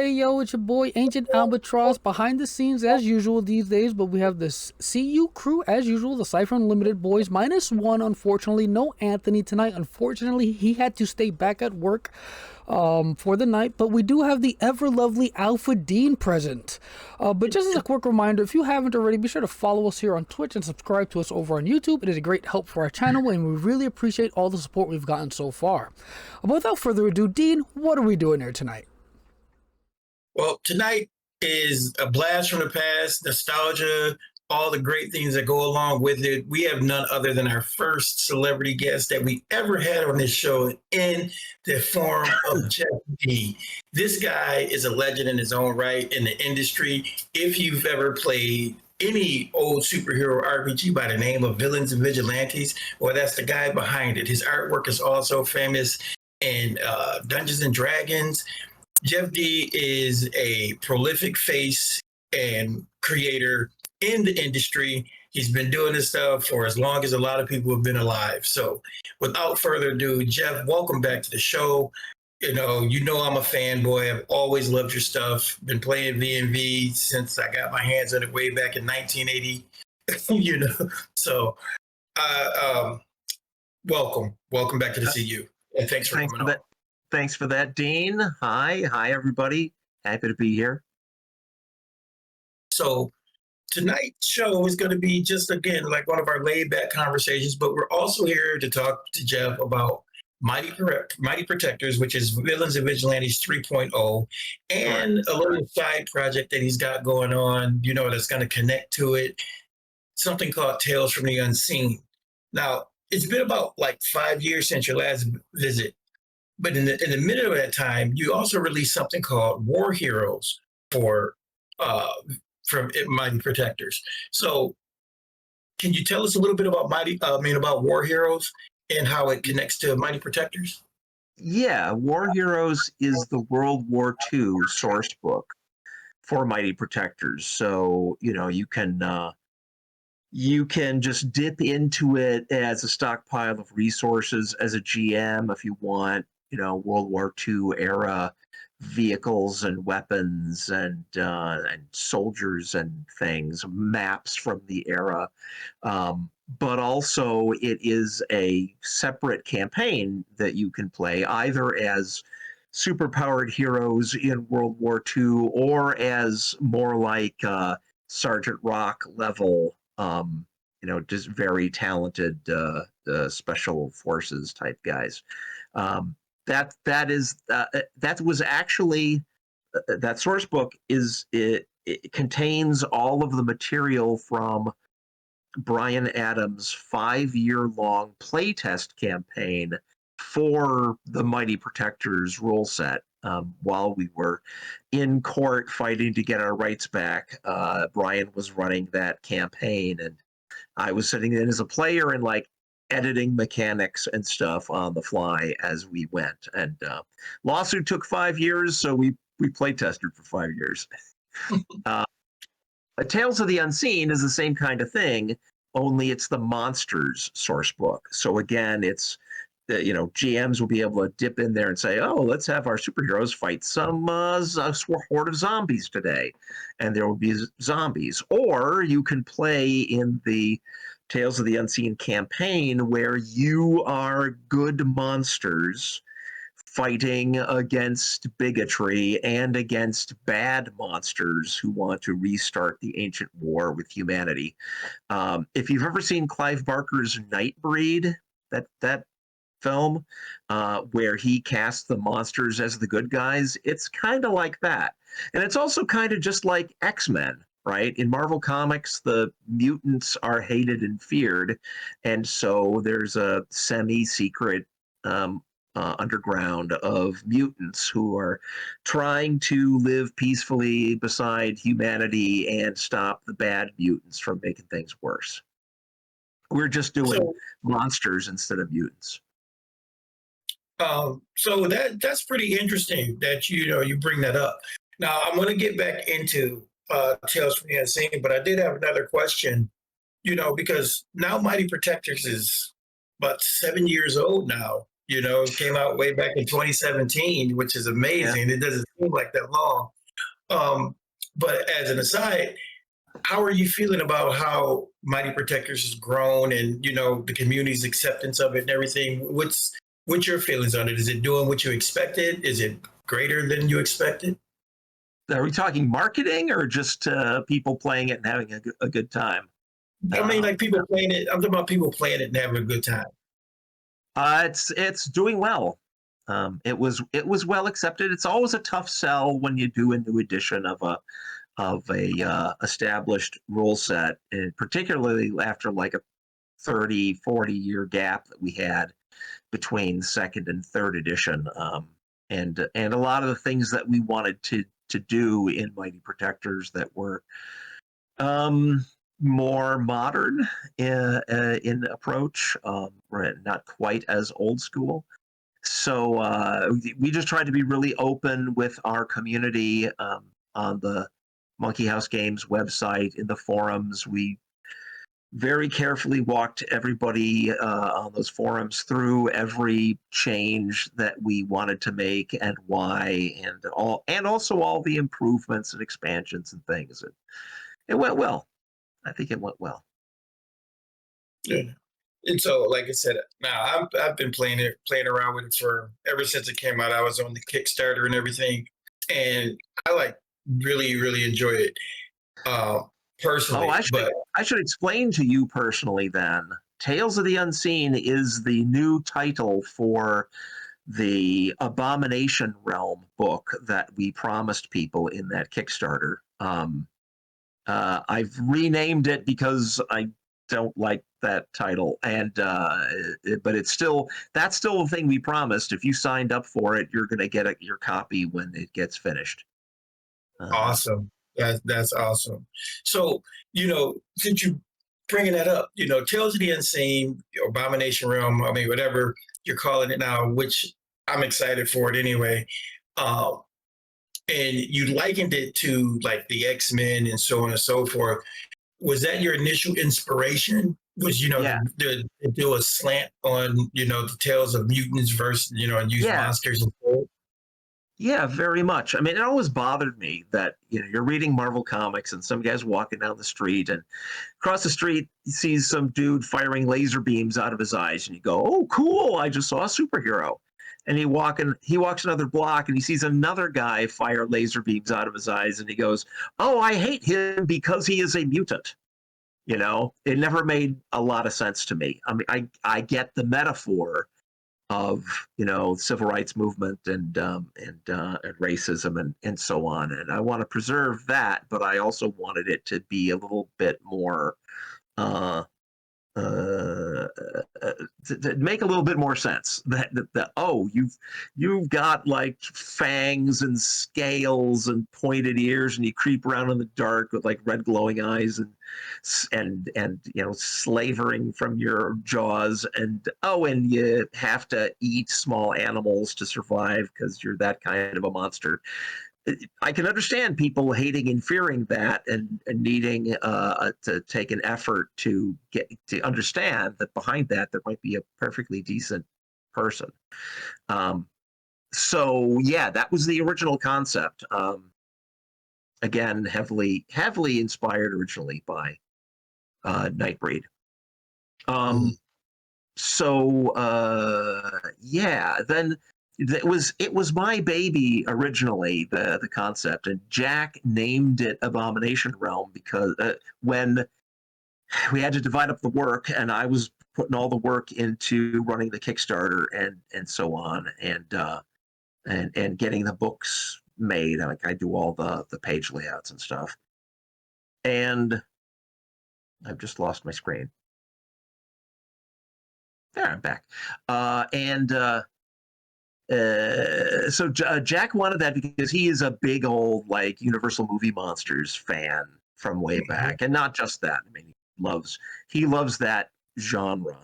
Hey yo, it's your boy Ancient Albatross behind the scenes as usual these days, but we have this CU crew as usual, the Cypher Unlimited boys, minus one unfortunately. No Anthony tonight. Unfortunately, he had to stay back at work for the night, but we do have the ever lovely Alpha Dean present. But just as a quick reminder, if you haven't already, be sure to follow us here on Twitch and subscribe to us over on YouTube. It is a great help for our channel, and we really appreciate all the support we've gotten so far. But without further ado, Dean, what are we doing here tonight? Well, tonight is a blast from the past, nostalgia, all the great things that go along with it. We have none other than our first celebrity guest that we ever had on this show in the form of Jeff Dee. This guy is a legend in his own right in the industry. If you've ever played any old superhero RPG by the name of Villains and Vigilantes, well, that's the guy behind it. His artwork is also famous in Dungeons and Dragons. Jeff Dee is a prolific face and creator in the industry. He's been doing this stuff for as long as a lot of people have been alive. So without further ado, Jeff, welcome back to the show. You know I'm a fanboy. I've always loved your stuff. Been playing V&V since I got my hands on it way back in 1980. So welcome back to the CU. And thanks for coming on. Thanks for that, Dean. Hi, everybody. Happy to be here. So tonight's show is going to be just, again, like one of our laid-back conversations, but we're also here to talk to Jeff about Mighty Protectors, which is Villains and Vigilantes 3.0, and a little side project that he's got going on, that's going to connect to it, something called Tales from the Unseen. Now, it's been about 5 years since your last visit. But in the middle of that time, you also released something called War Heroes from Mighty Protectors. So, can you tell us a little bit about about War Heroes and how it connects to Mighty Protectors? Yeah, War Heroes is the World War II source book for Mighty Protectors. So you can just dip into it as a stockpile of resources as a GM if you want. World War II era vehicles and weapons and soldiers and things, maps from the era. But also it is a separate campaign that you can play either as superpowered heroes in World War II or as more like Sergeant Rock level, just very talented special forces type guys. That was actually that source book it contains all of the material from Brian Adams' 5-year-long playtest campaign for the Mighty Protectors rule set. While we were in court fighting to get our rights back, Brian was running that campaign, and I was sitting in as a player and editing mechanics and stuff on the fly as we went. And lawsuit took 5 years, so we play tested for 5 years. Tales of the Unseen is the same kind of thing, only it's the monsters source book. So again, it's GMs will be able to dip in there and say, oh, let's have our superheroes fight some horde of zombies today, and there will be zombies. Or you can play in the Tales of the Unseen campaign where you are good monsters fighting against bigotry and against bad monsters who want to restart the ancient war with humanity. If you've ever seen Clive Barker's Nightbreed, that film where he casts the monsters as the good guys, it's kind of like that. And it's also kind of just like X-Men. Right? In Marvel Comics, the mutants are hated and feared, and so there's a semi-secret underground of mutants who are trying to live peacefully beside humanity and stop the bad mutants from making things worse. We're just doing monsters instead of mutants. So that's pretty interesting that you bring that up. Now I'm going to get back into Tales from the Unseen, but I did have another question, because now Mighty Protectors is about 7 years old now, It came out way back in 2017, which is amazing. Yeah. It doesn't seem like that long. But as an aside, how are you feeling about how Mighty Protectors has grown and the community's acceptance of it and everything? What's your feelings on it? Is it doing what you expected? Is it greater than you expected? Are we talking marketing or just people playing it and having a good time? I mean, like people playing it. I'm talking about people playing it and having a good time. It's doing well. It was well accepted. It's always a tough sell when you do a new edition of a established rule set, and particularly after like a 30-40 year gap that we had between second and third edition, and a lot of the things that we wanted to do in Mighty Protectors that were more modern in approach, not quite as old school. So we just tried to be really open with our community on the Monkey House Games website, in the forums. We very carefully walked everybody on those forums through every change that we wanted to make and why, and also all the improvements and expansions and things. It went well. I think it went well. Yeah. And so, like I said, now I've been playing around with it for ever since it came out. I was on the Kickstarter and everything, and I really enjoy it personally. I should explain to you personally then. Tales of the Unseen is the new title for the Abomination Realm book that we promised people in that Kickstarter. I've renamed it because I don't like that title, but that's still the thing we promised. If you signed up for it, you're going to get your copy when it gets finished. Awesome. That's awesome. So, since you bringing that up, Tales of the Unseen, Abomination Realm, I mean, whatever you're calling it now, which I'm excited for it anyway. And you likened it to like the X-Men and so on and so forth. Was that your initial inspiration? Was, Yeah. to do a slant on, the tales of mutants versus, and use monsters and so? Yeah, very much. I mean, it always bothered me that you're reading Marvel comics and some guy's walking down the street, and across the street he sees some dude firing laser beams out of his eyes, and you go, "Oh, cool! I just saw a superhero." And he walks another block and he sees another guy fire laser beams out of his eyes, and he goes, "Oh, I hate him because he is a mutant." It never made a lot of sense to me. I mean, I get the metaphor of civil rights movement and racism and so on, and I want to preserve that, but I also wanted it to be a little bit more to make a little bit more sense that oh, you've got like fangs and scales and pointed ears, and you creep around in the dark with like red glowing eyes and slavering from your jaws, and you have to eat small animals to survive because you're that kind of a monster. I can understand people hating and fearing that, and needing to take an effort to get to understand that behind that there might be a perfectly decent person. So yeah, that was the original concept. Again, heavily inspired originally by Nightbreed. So yeah, then it was my baby originally, the concept, and Jack named it Abomination Realm because when we had to divide up the work, and I was putting all the work into running the Kickstarter and so on, and getting the books made. Like, I do all the page layouts and stuff. And I've just lost my screen. There, I'm back. So Jack wanted that because he is a big old like Universal Movie Monsters fan from way back, and not just that. I mean, he loves that genre,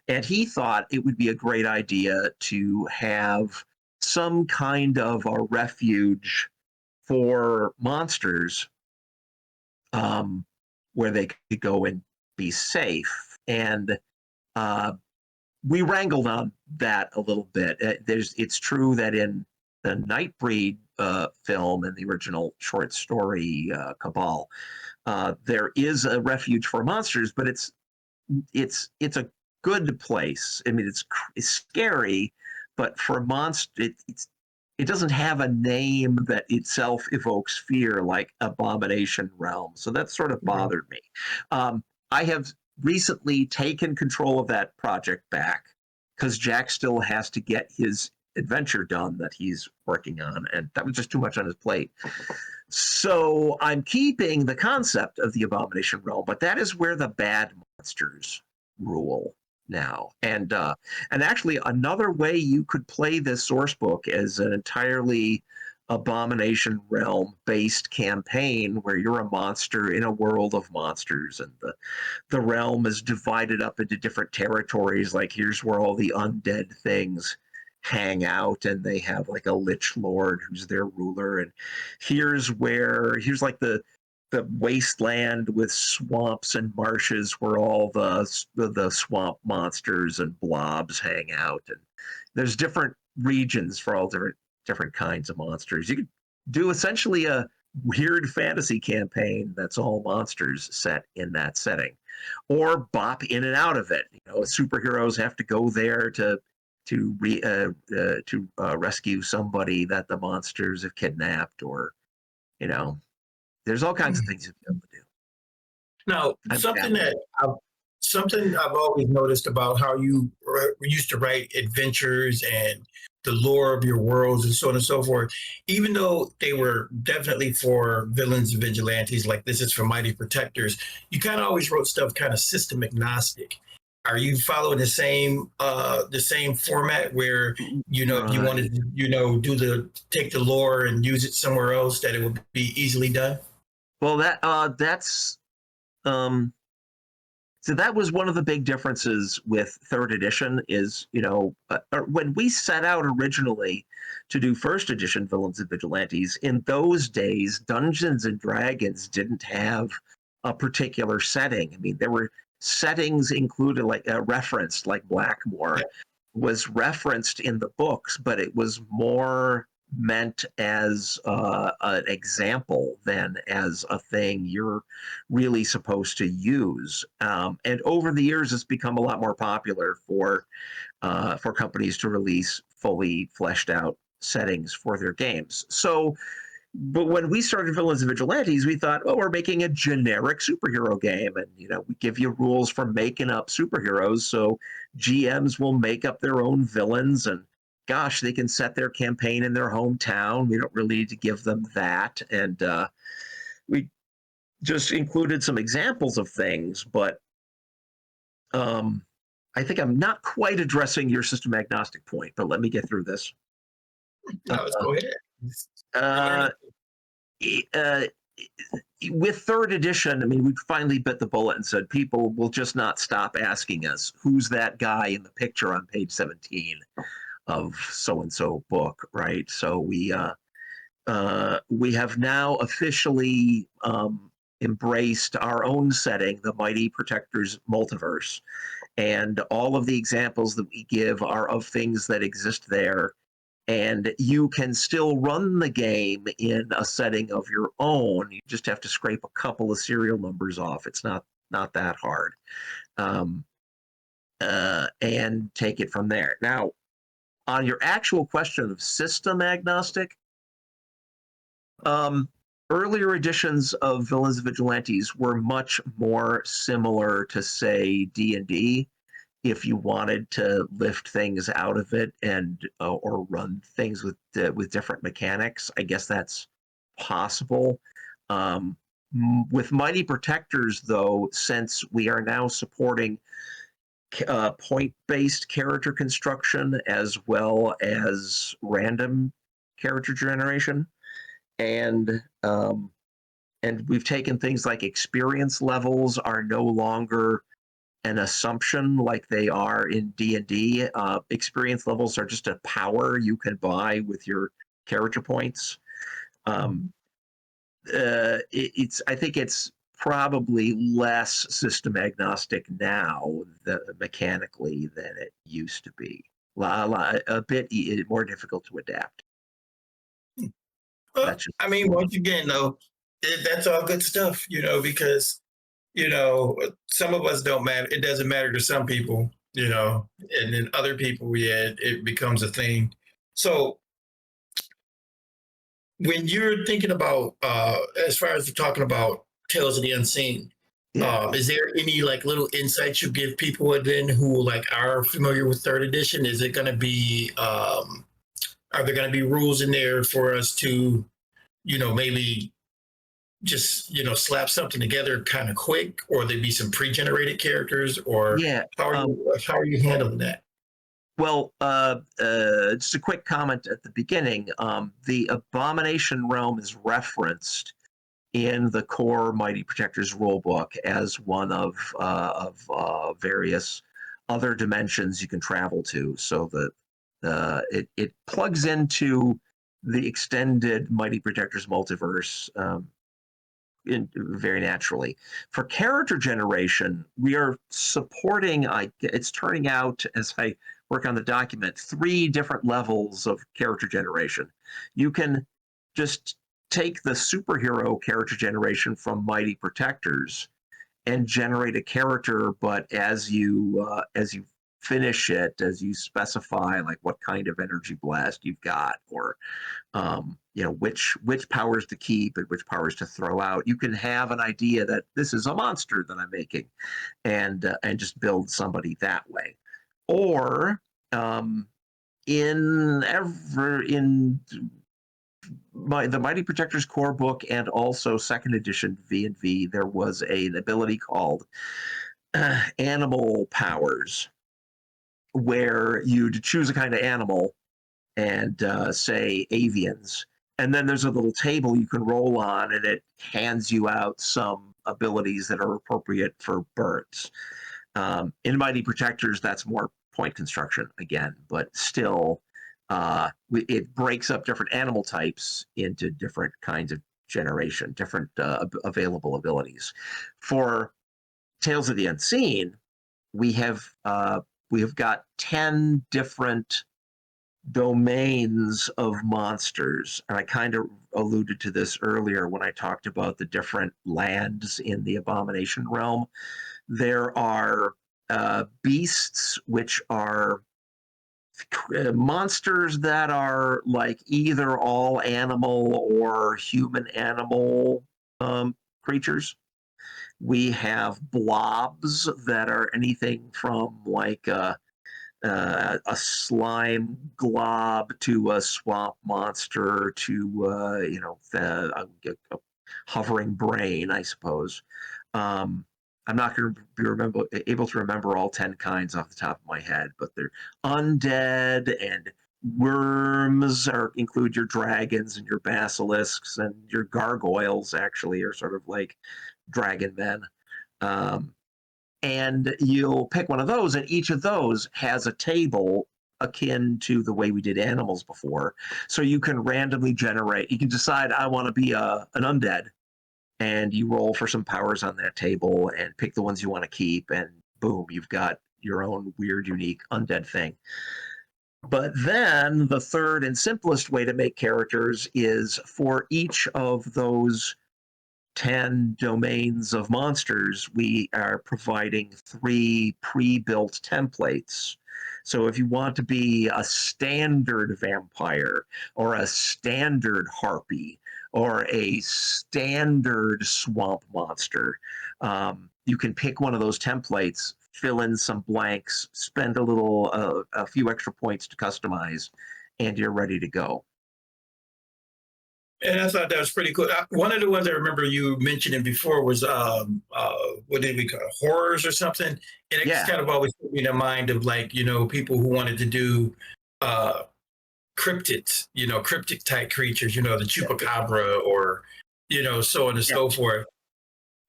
and he thought it would be a great idea to have some kind of a refuge for monsters, where they could go and be safe. And we wrangled on that a little bit. It's true that in the Nightbreed film and the original short story Cabal, there is a refuge for monsters, but it's a good place. I mean, it's scary, but for monster, it doesn't have a name that itself evokes fear like Abomination Realm. So that sort of bothered me. I have recently taken control of that project back because Jack still has to get his adventure done that he's working on, and that was just too much on his plate. So I'm keeping the concept of the Abomination Realm, but that is where the bad monsters rule now. And actually, another way you could play this source book as an entirely Abomination Realm based campaign where you're a monster in a world of monsters, and the realm is divided up into different territories. Like, here's where all the undead things hang out, and they have like a lich lord who's their ruler, and here's like the wasteland with swamps and marshes where all the swamp monsters and blobs hang out, and there's different regions for all different kinds of monsters. You could do essentially a weird fantasy campaign that's all monsters set in that setting, or bop in and out of it. Superheroes have to go there to rescue somebody that the monsters have kidnapped, or there's all kinds of things you'll be able to do. Now, something I've always noticed about how you used to write adventures and the lore of your worlds and so on and so forth, even though they were definitely for villains and vigilantes, like this is for Mighty Protectors, you kind of always wrote stuff kind of system agnostic. Are you following the same format where if you wanted to take the lore and use it somewhere else, that it would be easily done? Well, so that was one of the big differences with third edition is, when we set out originally to do first edition Villains and Vigilantes, in those days, Dungeons and Dragons didn't have a particular setting. I mean, there were settings included, like referenced, like Blackmore was referenced in the books, but it was more meant as an example than as a thing you're really supposed to use. And over the years, it's become a lot more popular for companies to release fully fleshed out settings for their games. But when we started Villains and Vigilantes, we thought, oh, we're making a generic superhero game, and we give you rules for making up superheroes, so GMs will make up their own villains, and gosh, they can set their campaign in their hometown. We don't really need to give them that. And we just included some examples of things, but I think I'm not quite addressing your system agnostic point, but let me get through this. No, let's go ahead. With third edition, I mean, we finally bit the bullet and said people will just not stop asking us, who's that guy in the picture on page 17 of so-and-so book, right? So we have now officially embraced our own setting, the Mighty Protectors multiverse. And all of the examples that we give are of things that exist there. And you can still run the game in a setting of your own. You just have to scrape a couple of serial numbers off. It's not that hard. And take it from there. Now, on your actual question of system agnostic, earlier editions of Villains and Vigilantes were much more similar to, say, D&D. If you wanted to lift things out of it and or run things with different mechanics, I guess that's possible. With Mighty Protectors, though, since we are now supporting point-based character construction as well as random character generation, and we've taken things like experience levels are no longer an assumption like they are in D&D. Experience levels are just a power you can buy with your character points. I think it's probably less system agnostic now, mechanically, than it used to be. A bit more difficult to adapt. Well, I mean, once again, though, that's all good stuff, because some of us don't matter. It doesn't matter to some people, and then other people, yeah, it becomes a thing. So when you're thinking about, as far as you're talking about Tales of the Unseen, is there any like little insights you give people then who like are familiar with third edition? Is it going to be, are there going to be rules in there for us to, maybe just slap something together kind of quick, or there be some pre-generated characters, or how are you handling that? Well, just a quick comment at the beginning. The Abomination realm is referenced in the core Mighty Protectors rulebook as one of various other dimensions you can travel to. So that it plugs into the extended Mighty Protectors multiverse very naturally. For character generation, we are supporting, it's turning out as I work on the document, 3 different levels of character generation. You can just take the superhero character generation from Mighty Protectors and generate a character, but as you finish it, as you specify like what kind of energy blast you've got, or which powers to keep and which powers to throw out, you can have an idea that this is a monster that I'm making, and just build somebody that way. Or in the Mighty Protectors core book and also second edition V&V, there was an ability called Animal Powers, where you'd choose a kind of animal and say avians, and then there's a little table you can roll on, and it hands you out some abilities that are appropriate for birds. In Mighty Protectors, that's more point construction again, but still, it breaks up different animal types into different kinds of generation, different available abilities. For Tales of the Unseen, we have got 10 different domains of monsters, and I kind of alluded to this earlier when I talked about the different lands in the Abomination realm. There are beasts, which are monsters that are like either all animal or human animal creatures. We have blobs that are anything from like a slime glob to a swamp monster to a hovering brain, I suppose. I'm not going to be able to remember all 10 kinds off the top of my head, but they're undead, and worms include your dragons and your basilisks, and your gargoyles actually are sort of like dragon men. And you'll pick one of those, and each of those has a table akin to the way we did animals before. So you can randomly generate, you can decide, I want to be an undead, and you roll for some powers on that table and pick the ones you want to keep, and boom, you've got your own weird, unique undead thing. But then the third and simplest way to make characters is for each of those 10 domains of monsters, we are providing 3 pre-built templates. So if you want to be a standard vampire, or a standard harpy, or a standard swamp monster, you can pick one of those templates, fill in some blanks, spend a few extra points to customize, and you're ready to go. And I thought that was pretty cool. One of the ones I remember you mentioning before was what did we call it, horrors or something? And it just kind of always put me in mind of like, people who wanted to do cryptids, cryptic type creatures, the chupacabra, or, so on and so forth.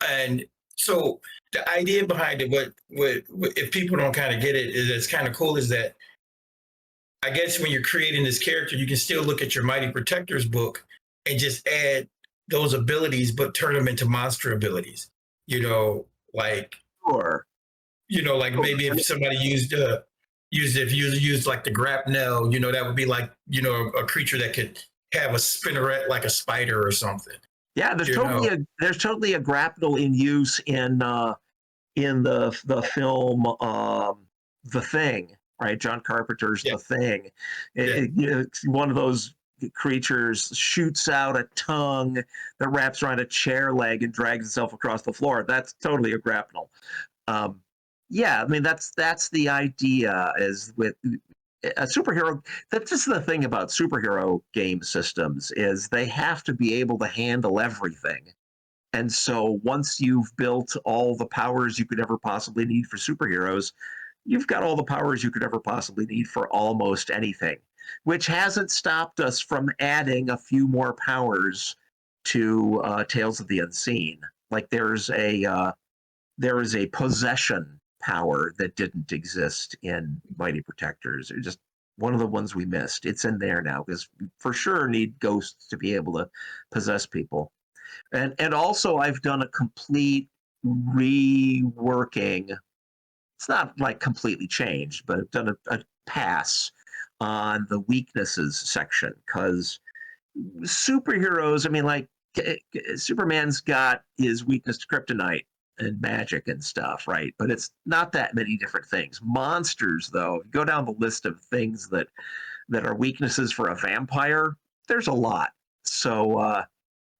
And so the idea behind it, what if people don't kind of get it, is it's kind of cool, is that I guess when you're creating this character, you can still look at your Mighty Protectors book and just add those abilities, but turn them into monster abilities. you know, like, Sure. like maybe if somebody if you used like the grapnel, that would be like, a creature that could have a spinneret like a spider or something. Yeah, there's totally a grapnel in use in the film The Thing, right? John Carpenter's Yeah. The Thing. Yeah. It's one of those creatures shoots out a tongue that wraps around a chair leg and drags itself across the floor. That's totally a grapnel. Um, yeah, I mean that's the idea is with a superhero. That's just the thing about superhero game systems is they have to be able to handle everything. And so once you've built all the powers you could ever possibly need for superheroes, you've got all the powers you could ever possibly need for almost anything, which hasn't stopped us from adding a few more powers to Tales of the Unseen. Like there is a possession power that didn't exist in Mighty Protectors. It's just one of the ones we missed. It's in there now because for sure need ghosts to be able to possess people. And also I've done a complete reworking. It's not like completely changed, but I've done a pass on the weaknesses section because superheroes, I mean, like Superman's got his weakness to kryptonite and magic and stuff, right? But it's not that many different things. Monsters, though, go down the list of things that are weaknesses for a vampire. There's a lot. So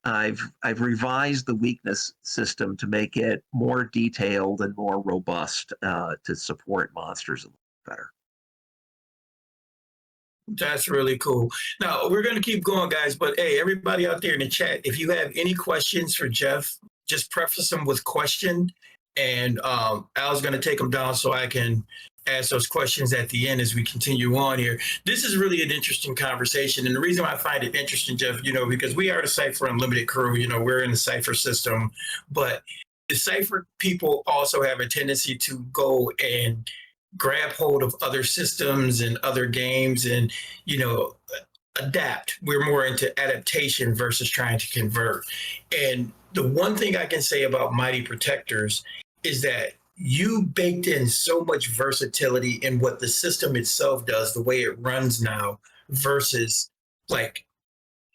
I've revised the weakness system to make it more detailed and more robust to support monsters a little better. That's really cool. Now we're going to keep going, guys. But hey, everybody out there in the chat, if you have any questions for Jeff, just preface them with question, and Al's going to take them down so I can ask those questions at the end as we continue on here. This is really an interesting conversation, and the reason why I find it interesting, Jeff, because we are the Cypher Unlimited crew. We're in the Cypher system, but the Cypher people also have a tendency to go and grab hold of other systems and other games and, adapt. We're more into adaptation versus trying to convert. And the one thing I can say about Mighty Protectors is that you baked in so much versatility in what the system itself does, the way it runs now versus like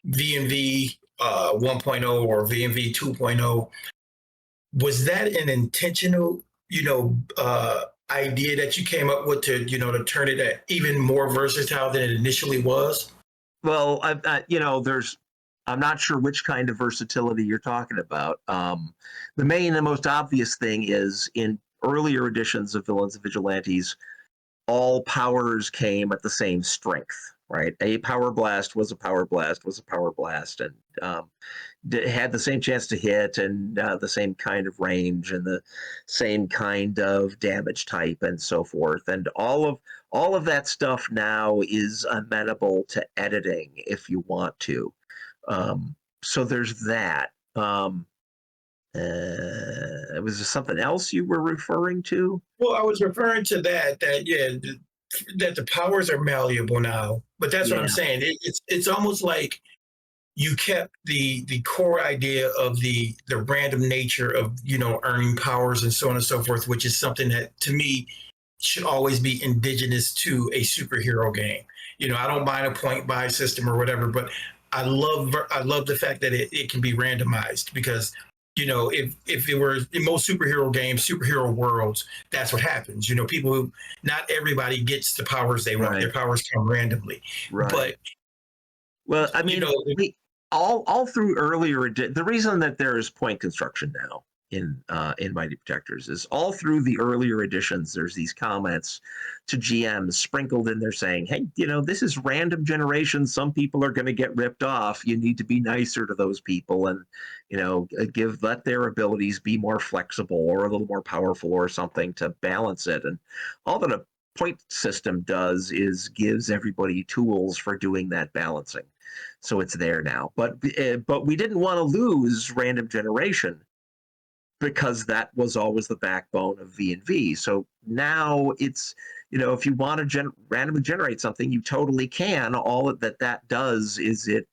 VMV 1.0 or VMV 2.0. Was that an intentional, idea that you came up with to turn it even more versatile than it initially was? Well, I'm not sure which kind of versatility you're talking about. The most obvious thing is in earlier editions of Villains and Vigilantes, all powers came at the same strength, right? A power blast was a power blast was a power blast, and had the same chance to hit and the same kind of range and the same kind of damage type and so forth. And all of that stuff now is amenable to editing if you want to. So there's that. Was there something else you were referring to? Well, I was referring to that the powers are malleable now, but that's what I'm saying. It's almost like you kept the core idea of the random nature of earning powers and so on and so forth, which is something that to me should always be indigenous to a superhero game. I don't mind a point buy system or whatever, but I love the fact that it can be randomized because if it were in most superhero games, superhero worlds, that's what happens. Not everybody gets the powers they want. Right. Their powers come randomly. Right. But well, I mean, all through earlier, the reason that there is point construction now in Mighty Protectors is all through the earlier editions. There's these comments to GMs sprinkled in there saying, "Hey, this is random generation. Some people are going to get ripped off. You need to be nicer to those people, and let their abilities be more flexible or a little more powerful or something to balance it." And all that a point system does is gives everybody tools for doing that balancing. So it's there now, but we didn't want to lose random generation because that was always the backbone of V&V. So now it's, if you want to randomly generate something, you totally can. All that does is it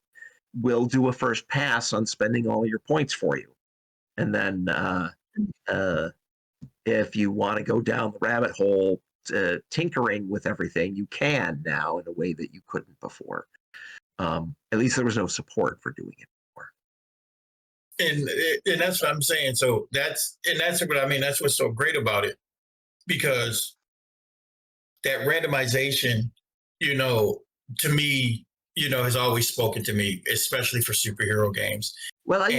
will do a first pass on spending all your points for you. And then if you want to go down the rabbit hole, tinkering with everything, you can now in a way that you couldn't before. At least there was no support for doing it before. And that's what I'm saying. So that's what I mean. That's what's so great about it, because that randomization, to me, has always spoken to me, especially for superhero games. Well,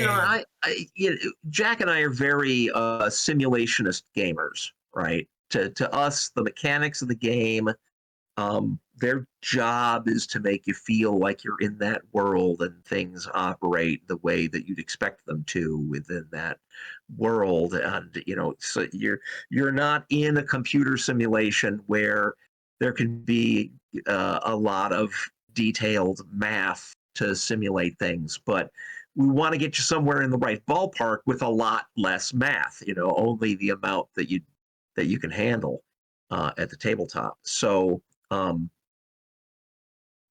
Jack and I are very simulationist gamers, right? To us, the mechanics of the game, their job is to make you feel like you're in that world and things operate the way that you'd expect them to within that world. And so you're not in a computer simulation where there can be a lot of detailed math to simulate things, but we want to get you somewhere in the right ballpark with a lot less math. Only the amount that you can handle at the tabletop. So.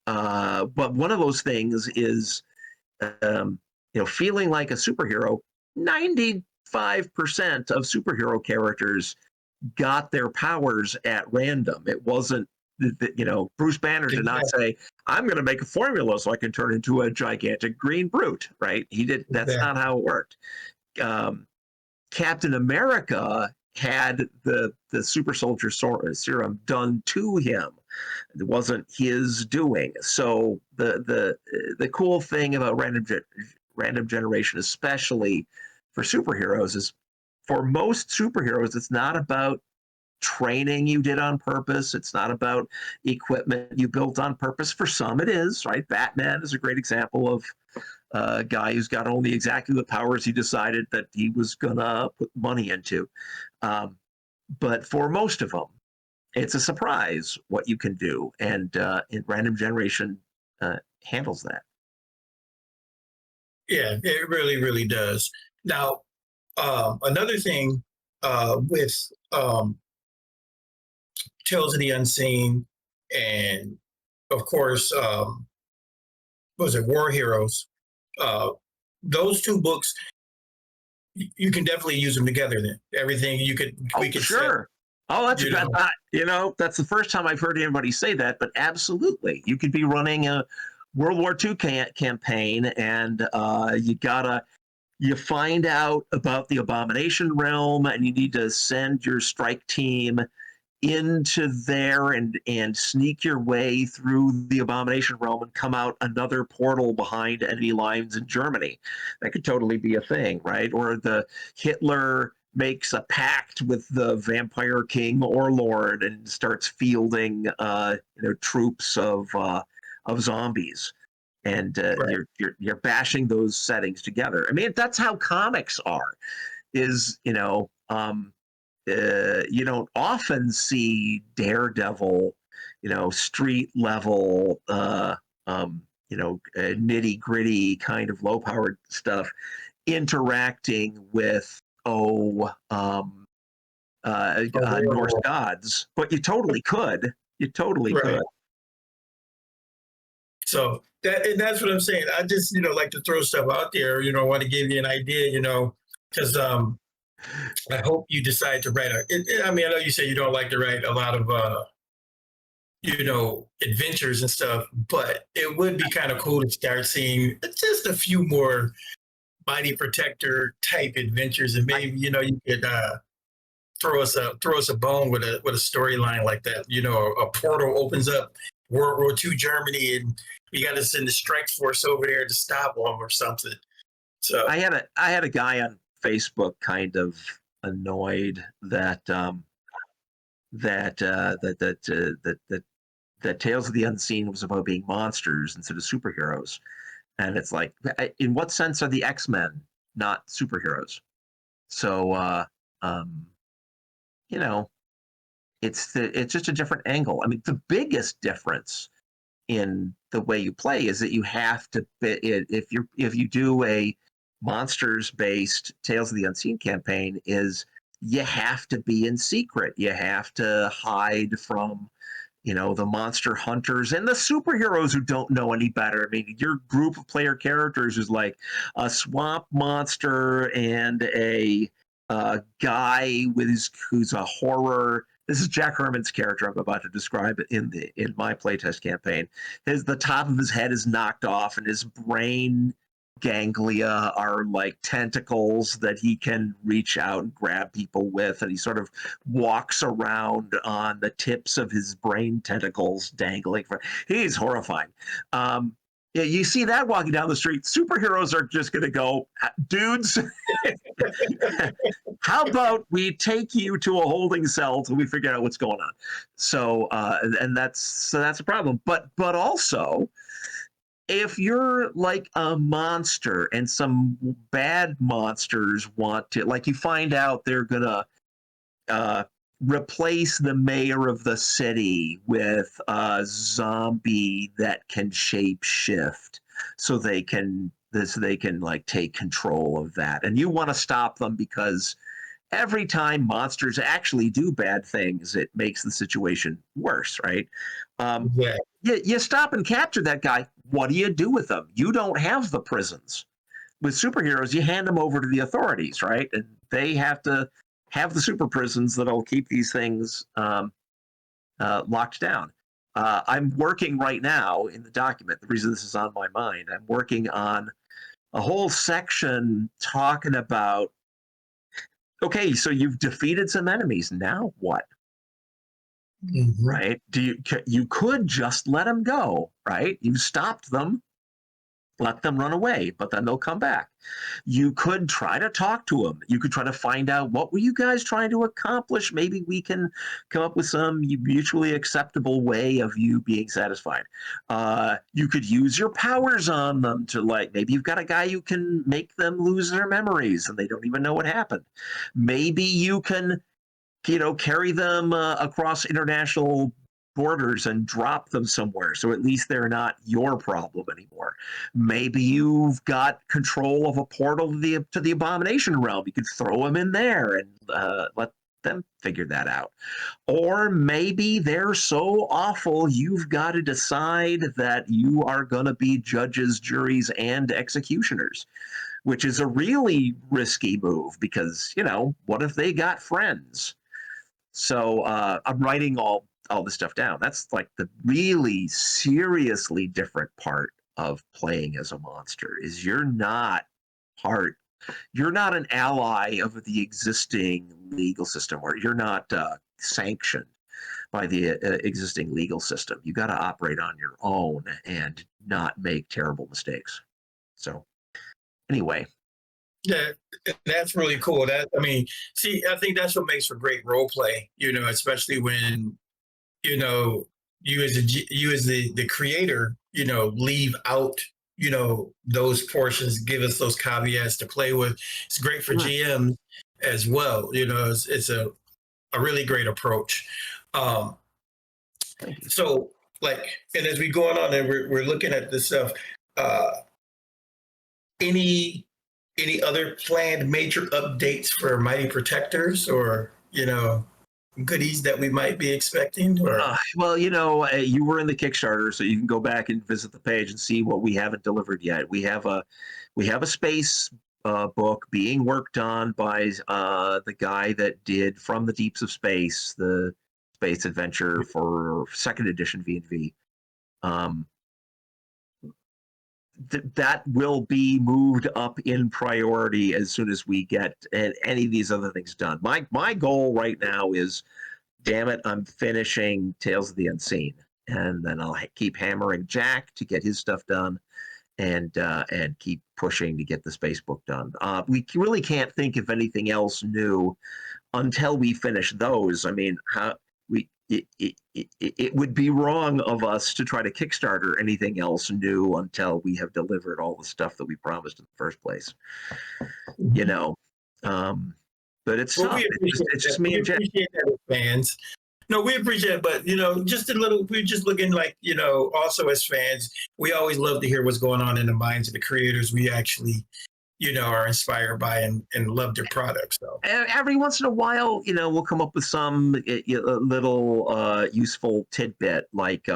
But one of those things is, feeling like a superhero. 95% of superhero characters got their powers at random. It wasn't, Bruce Banner did not say, I'm going to make a formula so I can turn into a gigantic green brute, right? He did. That's not how it worked. Captain America had the super soldier serum done to him. It wasn't his doing. So the cool thing about random generation, especially for superheroes, is for most superheroes, it's not about training you did on purpose. It's not about equipment you built on purpose. For some, it is, right? Batman is a great example of a guy who's got only exactly the powers he decided that he was going to put money into. But for most of them, it's a surprise what you can do. And random generation handles that. Yeah, it really, really does. Now, another thing with Tales of the Unseen and, of course, was it War Heroes? Those two books, you can definitely use them together. Then everything we could sure. That's that's the first time I've heard anybody say that, but absolutely, you could be running a World War II campaign, and you find out about the Abomination Realm, and you need to send your strike team into there and sneak your way through the Abomination Realm and come out another portal behind enemy lines in Germany. That could totally be a thing, right? Or the Hitler makes a pact with the vampire king or lord and starts fielding troops of zombies, and right. you're bashing those settings together. I mean, that's how comics are. You don't often see Daredevil, street level, nitty gritty kind of low powered stuff interacting with Norse gods, but you totally could. You totally could. So that's what I'm saying. I just like to throw stuff out there. Want to give you an idea. Because I hope you decide to write I know you say you don't like to write a lot of adventures and stuff, but it would be kind of cool to start seeing just a few more Mighty Protector type adventures, and maybe you could throw us a bone with a storyline like that. A portal opens up World War II Germany, and we got to send the strike force over there to stop them or something. So I had a guy on Facebook kind of annoyed that Tales of the Unseen was about being monsters instead of superheroes. And it's like, in what sense are the X-Men not superheroes? So, it's just a different angle. I mean, the biggest difference in the way you play is that you have to, if you do a monsters-based Tales of the Unseen campaign, is you have to be in secret. You have to hide from the monster hunters and the superheroes who don't know any better. I mean, your group of player characters is like a swamp monster and a guy who's a horror. This is Jack Herman's character I'm about to describe it in my playtest campaign. The top of his head is knocked off, and his brain ganglia are like tentacles that he can reach out and grab people with, and he sort of walks around on the tips of his brain tentacles dangling. He's horrifying. Yeah, you see that walking down the street, superheroes are just going to go, dudes, how about we take you to a holding cell till we figure out what's going on? So, that's a problem. But also, if you're like a monster and some bad monsters want to, like, you find out they're gonna replace the mayor of the city with a zombie that can shape shift, so they can like take control of that, and you want to stop them because every time monsters actually do bad things, it makes the situation worse, right? Yeah. You stop and capture that guy. What do you do with them? You don't have the prisons. With superheroes, you hand them over to the authorities, right? And they have to have the super prisons that'll keep these things locked down. I'm working right now in the document. The reason this is on my mind, I'm working on a whole section talking about, okay, so you've defeated some enemies. Now what? Mm-hmm. Right? You could just let them go, right? You've stopped them, let them run away, but then they'll come back. You could try to talk to them. You could try to find out, what were you guys trying to accomplish? Maybe we can come up with some mutually acceptable way of you being satisfied. You could use your powers on them to, like, maybe you've got a guy who can make them lose their memories and they don't even know what happened. Maybe you can, carry them across international borders and drop them somewhere, so at least they're not your problem anymore. Maybe you've got control of a portal to the Abomination realm. You could throw them in there and let them figure that out. Or maybe they're so awful you've got to decide that you are going to be judges, juries, and executioners, which is a really risky move because, what if they got friends? So I'm writing all this stuff down. That's like the really seriously different part of playing as a monster, is you're not an ally of the existing legal system, or you're not sanctioned by the existing legal system. You got to operate on your own and not make terrible mistakes. So anyway. Yeah, that's really cool. I think that's what makes for great role play, especially when, you as the creator, leave out, those portions, give us those caveats to play with. It's great for GM as well. It's a really great approach. So, like, and as we go on and we're looking at this stuff, any other planned major updates for Mighty Protectors, or, goodies that we might be expecting? Or well, you were in the Kickstarter, so you can go back and visit the page and see what we haven't delivered yet. We have a space book being worked on by the guy that did From the Deeps of Space, the space adventure for second edition V&V. That will be moved up in priority as soon as we get any of these other things done. My goal right now is, damn it, I'm finishing Tales of the Unseen, and then I'll keep hammering Jack to get his stuff done, and keep pushing to get the space book done. We really can't think of anything else new until we finish those. I mean, it would be wrong of us to try to Kickstarter anything else new until we have delivered all the stuff that we promised in the first place. But it's tough. It's just me and Jeff. We appreciate that, fans. No, we appreciate it, but just a little. We're just looking like, also as fans, we always love to hear what's going on in the minds of the creators we actually, are inspired by and love their products. So every once in a while, we'll come up with some little useful tidbit, like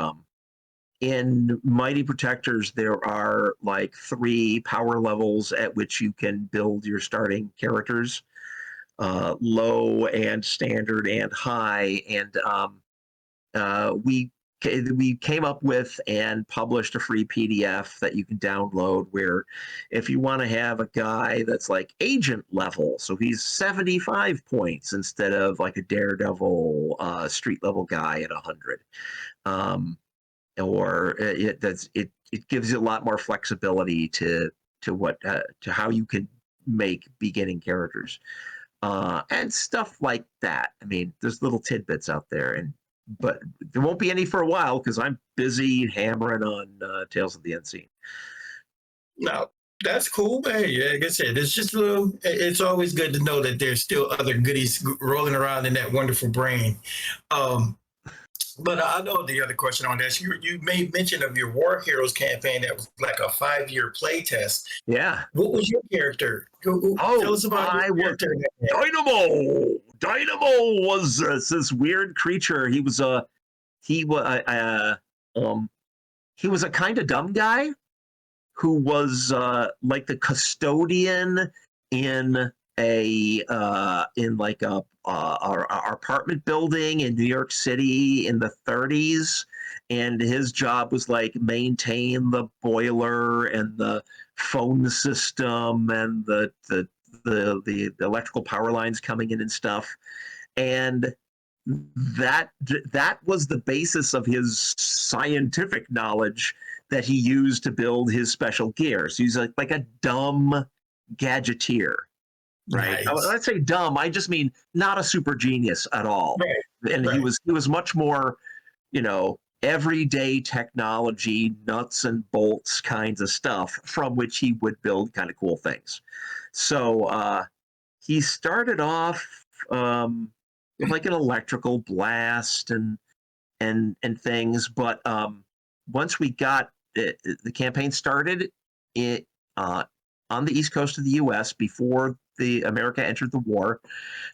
in Mighty Protectors, there are like 3 power levels at which you can build your starting characters. low and standard and high, and we came up with and published a free PDF that you can download where if you want to have a guy that's like agent level, so he's 75 points instead of like a daredevil street level guy at 100. Or it gives you a lot more flexibility to how you can make beginning characters. And stuff like that. I mean, there's little tidbits out there, but there won't be any for a while because I'm busy hammering on Tales of the Unseen. No, that's cool, man. Yeah, like I said, it's just a little. It's always good to know that there's still other goodies rolling around in that wonderful brain. But I know the other question I want to ask you. You made mention of your War Heroes campaign that was like a 5-year play test. Yeah. What was your character? Tell us about your character. Dynamo. Dynamo was this weird creature. He was a kind of dumb guy who was like the custodian in our apartment building in New York City in the 30s, and his job was like maintain the boiler and the phone system and the electrical power lines coming in and stuff, and that was the basis of his scientific knowledge that he used to build his special gear. So he's like a dumb gadgeteer. Right. Nice. When I say dumb, I just mean not a super genius at all. Right. And right. he was much more, everyday technology, nuts and bolts kinds of stuff from which he would build kind of cool things. So he started off with like an electrical blast and things, but once we got the campaign started, on the East Coast of the U.S. before America entered the war,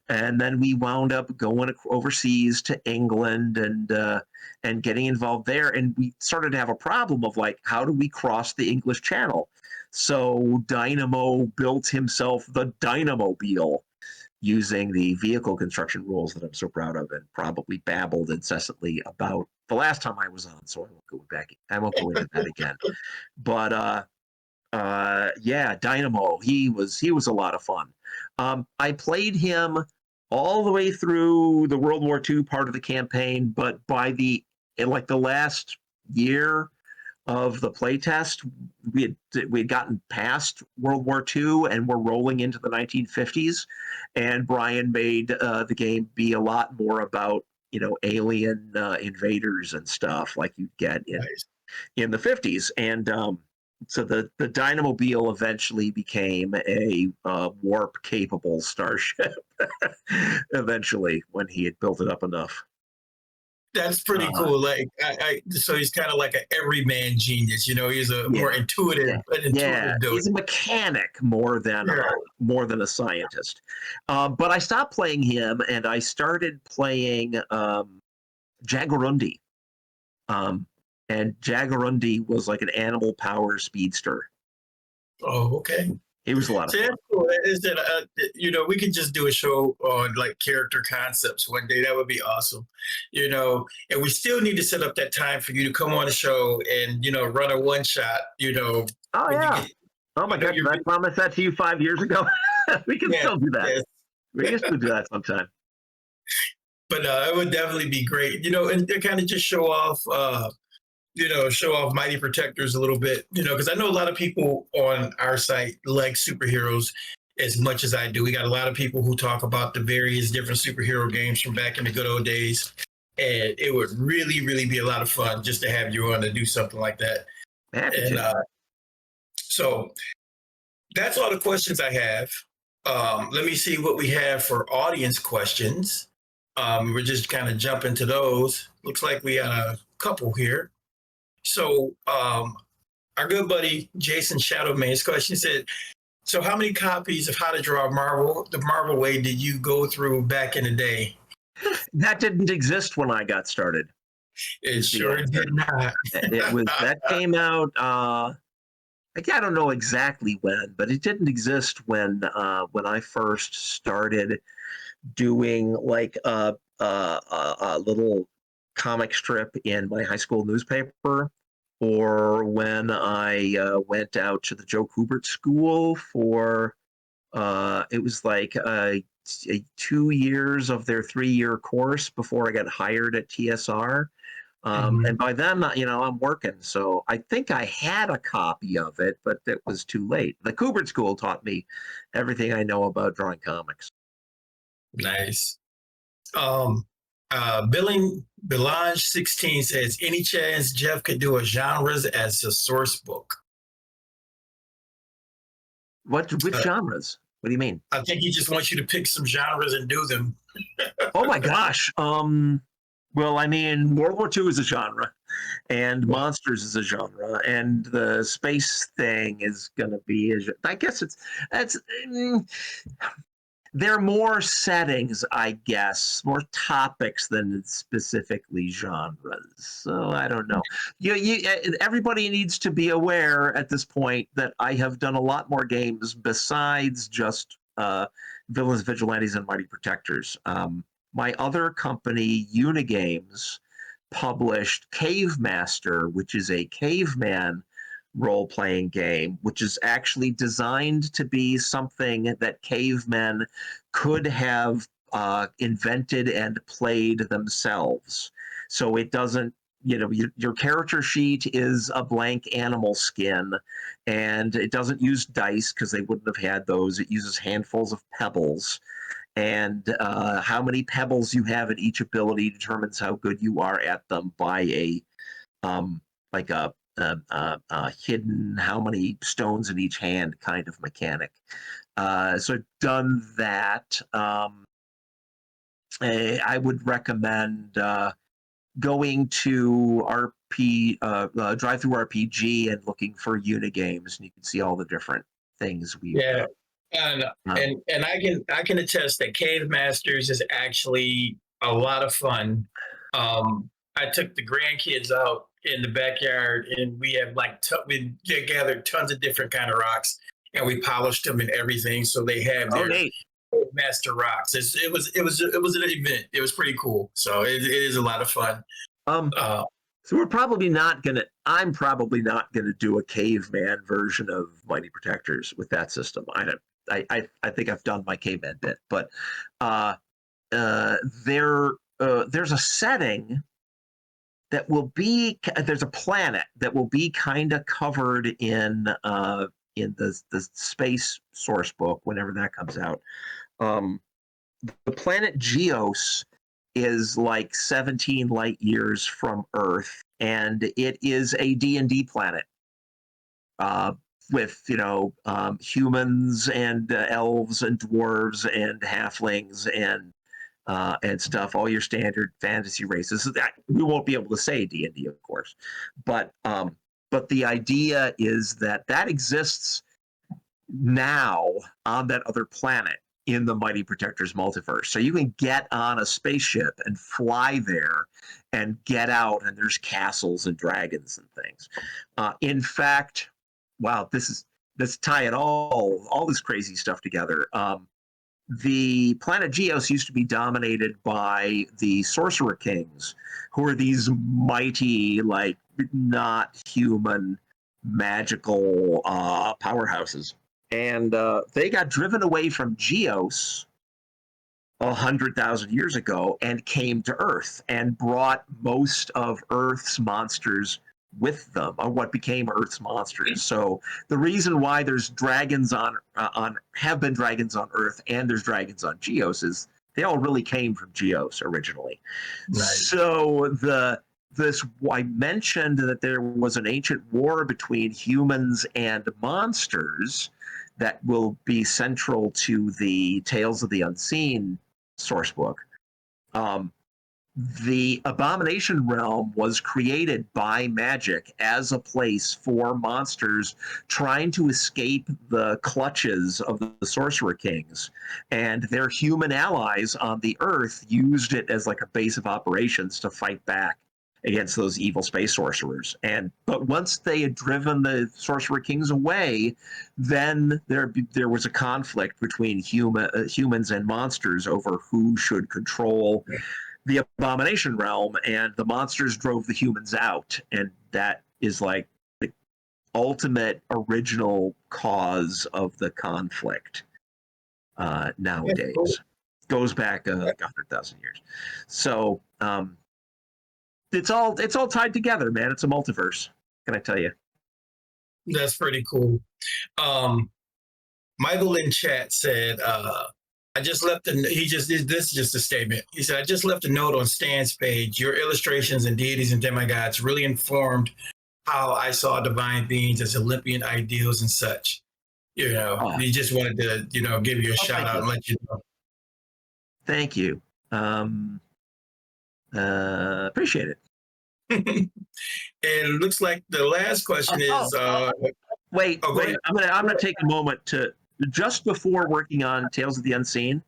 and then we wound up going overseas to England and getting involved there, and we started to have a problem of like, how do we cross the English Channel? So Dynamo built himself the Dynamobile using the vehicle construction rules that I'm so proud of and probably babbled incessantly about the last time I was on. So I won't go into that again. But yeah, Dynamo. He was a lot of fun. I played him all the way through the World War II part of the campaign, but by the last year of the playtest, we had gotten past World War II and we're rolling into the 1950s. And Brian made the game be a lot more about alien invaders and stuff like you get in the 50s. And so the Dynamobile eventually became a warp-capable starship. Eventually, when he had built it up enough. That's pretty cool. Like, so he's kind of like an everyman genius. He's a more intuitive. He's a mechanic more than a scientist. But I stopped playing him, and I started playing Jaguarundi. And Jaguarundi was like an animal power speedster. Oh, okay. It was a lot of fun. That's cool. Is that we could just do a show on like character concepts one day. That would be awesome. And we still need to set up that time for you to come on the show and run a one shot. Oh yeah. Oh my gosh! I promised that to you 5 years ago. We can still do that. Yes. We can still do that sometime. But it would definitely be great. And to kind of just show off. Show off Mighty Protectors a little bit, because I know a lot of people on our site like superheroes as much as I do. We got a lot of people who talk about the various different superhero games from back in the good old days. And it would really, really be a lot of fun just to have you on to do something like that. So that's all the questions I have. Let me see what we have for audience questions. We're just kind of jumping to those. Looks like we got a couple here. So our good buddy Jason Shadowman's question said, so how many copies of How to Draw the Marvel Way did you go through back in the day? That didn't exist when I got started. It sure did not. That came out I don't know exactly when, but it didn't exist when I first started doing like a little comic strip in my high school newspaper, or when I went out to the Joe Kubert School for it was like 2 years of their 3-year course before I got hired at TSR. And by then, I'm working. So I think I had a copy of it, but it was too late. The Kubert School taught me everything I know about drawing comics. Nice. Billing Belange 16 says, any chance Jeff could do a genres as a source book? Which genres? What do you mean? I think he just wants you to pick some genres and do them. Oh my gosh. Well, I mean, World War II is a genre, and monsters is a genre, and the space thing is going to be a genre. I guess there are more settings, I guess, more topics than specifically genres. So I don't know. Everybody needs to be aware at this point that I have done a lot more games besides just Villains, Vigilantes, and Mighty Protectors. My other company, Unigames, published Cave Master, which is a caveman role-playing game, which is actually designed to be something that cavemen could have invented and played themselves. So it doesn't, your character sheet is a blank animal skin, and it doesn't use dice because they wouldn't have had those. It uses handfuls of pebbles. And how many pebbles you have in each ability determines how good you are at them by a hidden how many stones in each hand kind of mechanic. So I've done that. I would recommend going to Drive Through RPG and looking for Unigames, and you can see all the different things we've done. And I can attest that Cave Masters is actually a lot of fun. I took the grandkids out in the backyard, and we have we gathered tons of different kind of rocks, and we polished them and everything, so they have their master rocks. It was an event. It was pretty cool. So it is a lot of fun. So I'm probably not gonna do a caveman version of Mighty Protectors with that system. I think I've done my caveman bit, but there's a setting that will be, there's a planet that will be kind of covered in the space source book whenever that comes out. The planet Geos is like 17 light years from Earth, and it is a D&D planet with humans and elves and dwarves and halflings and stuff, all your standard fantasy races. We won't be able to say D&D, of course, but the idea is that exists now on that other planet in the Mighty Protectors multiverse. So you can get on a spaceship and fly there and get out, and there's castles and dragons and things. In fact, wow, let's tie it all this crazy stuff together. The planet Geos used to be dominated by the Sorcerer Kings, who are these mighty, like, not human, magical powerhouses. And they got driven away from Geos 100,000 years ago and came to Earth and brought most of Earth's monsters with them, or what became Earth's monsters. So the reason why there's dragons have been dragons on Earth and there's dragons on Geos is they all really came from Geos originally. Nice. So I mentioned that there was an ancient war between humans and monsters that will be central to the Tales of the Unseen source book. The Abomination Realm was created by magic as a place for monsters trying to escape the clutches of the Sorcerer Kings. And their human allies on the Earth used it as like a base of operations to fight back against those evil space sorcerers. But once they had driven the sorcerer kings away, then there was a conflict between humans and monsters over who should control the abomination realm, and the monsters drove the humans out, and that is like the ultimate original cause of the conflict nowadays. Cool. Goes back 100,000 years. So it's all tied together, man. It's a multiverse. Can I tell you? That's pretty cool. Michael in chat said, I just left this is just a statement. He said, I just left a note on Stan's page. Your illustrations and deities and demigods really informed how I saw divine beings as Olympian ideals and such. He just wanted to, give you a shout out and let you know. Thank you. Appreciate it. And it looks like the last question is. Wait. I'm gonna take a moment to, just before working on Tales of the Unseen,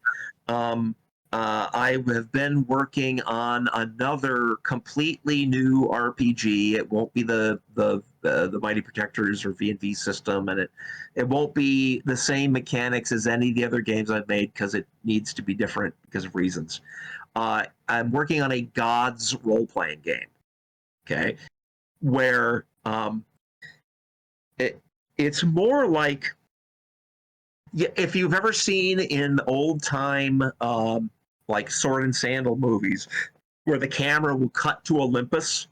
I have been working on another completely new RPG. It won't be the Mighty Protectors or V&V system, and it won't be the same mechanics as any of the other games I've made because it needs to be different because of reasons. I'm working on a Gods role-playing game, okay, where it's more like, if you've ever seen in old-time like sword and sandal movies where the camera will cut to Olympus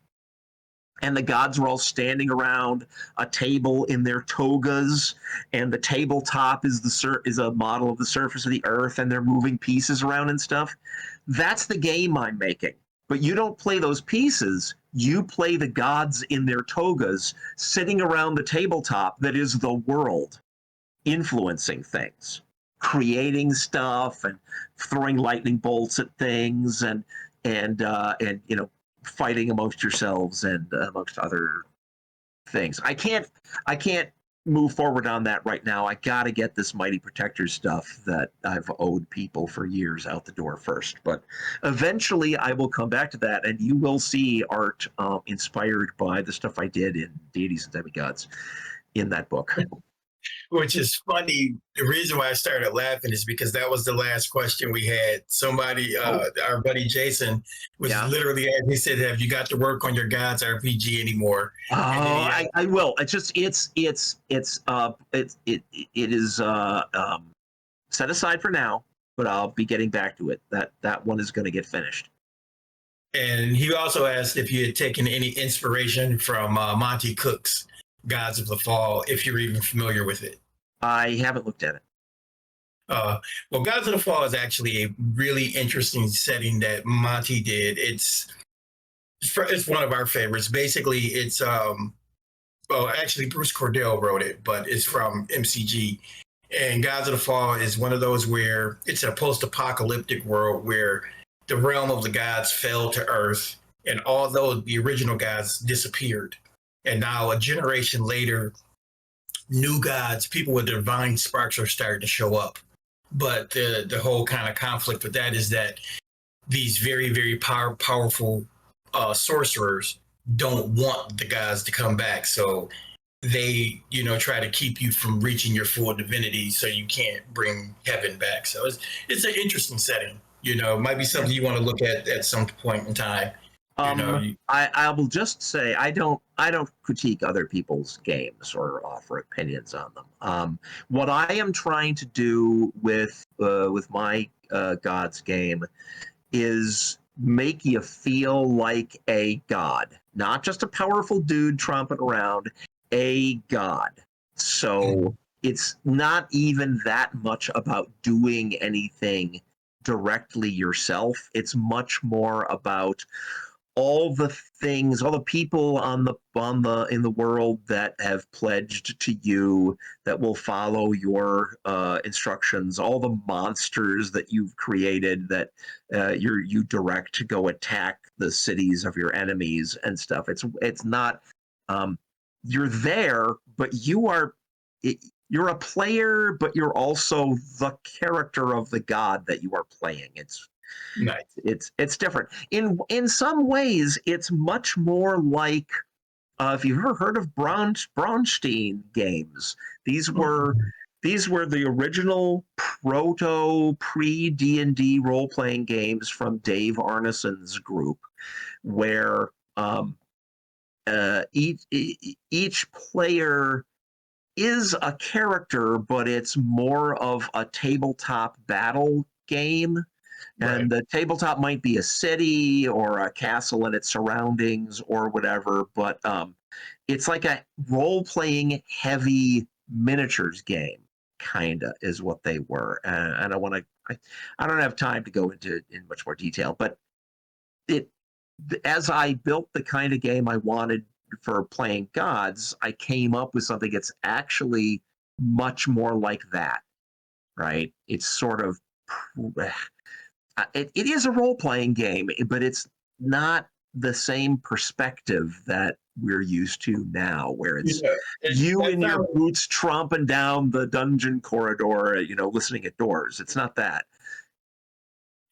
and the gods are all standing around a table in their togas, and the tabletop is a model of the surface of the earth, and they're moving pieces around and stuff. That's the game I'm making. But you don't play those pieces. You play the gods in their togas sitting around the tabletop that is the world, influencing things, creating stuff, and throwing lightning bolts at things, and fighting amongst yourselves and amongst other things. I can't move forward on that right now. I got to get this Mighty Protector stuff that I've owed people for years out the door first. But eventually I will come back to that, and you will see art inspired by the stuff I did in Deities and Demigods in that book. Which is funny. The reason why I started laughing is because that was the last question we had. Somebody, our buddy Jason, was literally, as he said, "Have you got to work on your Gods RPG anymore?" Oh, I will. It's just it is set aside for now, but I'll be getting back to it. That one is going to get finished. And he also asked if you had taken any inspiration from Monty Cook's Gods of the Fall, if you're even familiar with it. I haven't looked at it. Well, Gods of the Fall is actually a really interesting setting that Monty did. It's one of our favorites. Basically, it's actually Bruce Cordell wrote it, but it's from MCG. And Gods of the Fall is one of those where it's a post-apocalyptic world where the realm of the gods fell to Earth, and although the original gods disappeared, and now a generation later, new gods, people with divine sparks are starting to show up. But the whole kind of conflict with that is that these very, very powerful sorcerers don't want the gods to come back. So they, try to keep you from reaching your full divinity so you can't bring heaven back. So it's an interesting setting. It might be something you want to look at some point in time. I will just say I don't critique other people's games or offer opinions on them. What I am trying to do with my Gods game is make you feel like a god, not just a powerful dude tromping around, a god. So it's not even that much about doing anything directly yourself. It's much more about all the things, all the people in the world that have pledged to you, that will follow your instructions, all the monsters that you've created that you direct to go attack the cities of your enemies and stuff. It's not you're there, but you're a player, but you're also the character of the god that you are playing. Nice. It's different. In some ways, it's much more like if you've ever heard of Braunstein games. These were the original pre D&D role playing games from Dave Arneson's group, where each player is a character, but it's more of a tabletop battle game. And the tabletop might be a city or a castle and its surroundings or whatever, but it's like a role-playing heavy miniatures game, kinda, is what they were. And I don't have time to go into in much more detail, but as I built the kind of game I wanted for playing gods, I came up with something that's actually much more like that, right? It's sort of it is a role-playing game, but it's not the same perspective that we're used to now, where it's you in your boots tromping down the dungeon corridor, listening at doors. It's not that.